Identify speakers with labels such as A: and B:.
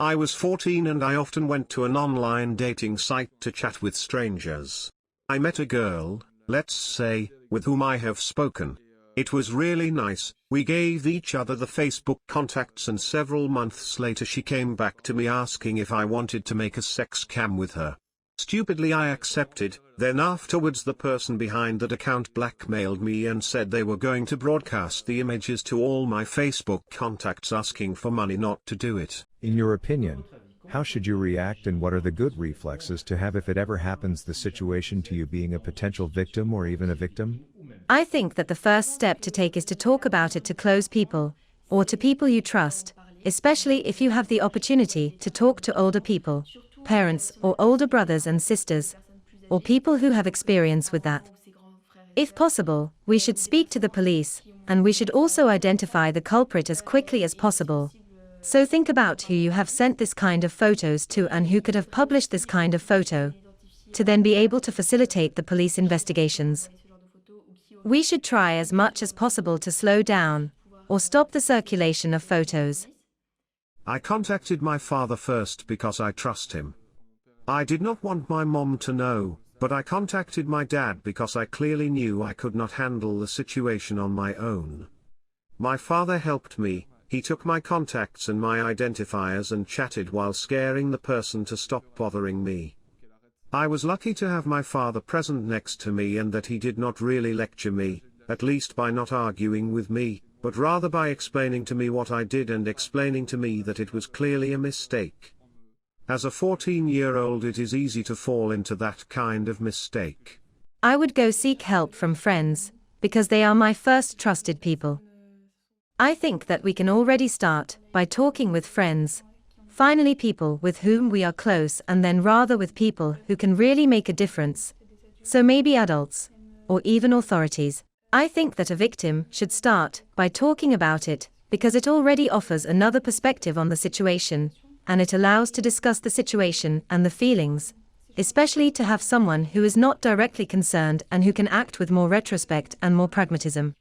A: I was 14 and I often went to an online dating site to chat with strangers. I met a girl, let's say, with whom I have spoken. It was really nice. We gave each other the Facebook contacts and several months later she came back to me asking if I wanted to make a sex cam with her. Stupidly I accepted, then afterwards the person behind that account blackmailed me and said they were going to broadcast the images to all my Facebook contacts asking for money not to do it.
B: In your opinion, how should you react and what are the good reflexes to have if it ever happens the situation to you being a potential victim or even a victim?
C: I think that the first step to take is to talk about it to close people, or to people you trust, especially if you have the opportunity to talk to older people, parents or older brothers and sisters, or people who have experience with that. If possible, we should speak to the police, and we should also identify the culprit as quickly as possible. So think about who you have sent this kind of photos to and who could have published this kind of photo, to then be able to facilitate the police investigations. We should try as much as possible to slow down, or stop the circulation of photos.
A: I contacted my father first because I trust him. I did not want my mom to know, but I contacted my dad because I clearly knew I could not handle the situation on my own. My father helped me. He took my contacts and my identifiers and chatted while scaring the person to stop bothering me. I was lucky to have my father present next to me and that he did not really lecture me, at least by not arguing with me, but rather by explaining to me what I did and explaining to me that it was clearly a mistake. As a 14-year-old it is easy to fall into that kind of mistake.
C: I would go seek help from friends, because they are my first trusted people. I think that we can already start by talking with friends, finally people with whom we are close, and then rather with people who can really make a difference. So maybe adults, or even authorities. I think that a victim should start by talking about it, because it already offers another perspective on the situation, and it allows to discuss the situation and the feelings, especially to have someone who is not directly concerned and who can act with more retrospect and more pragmatism.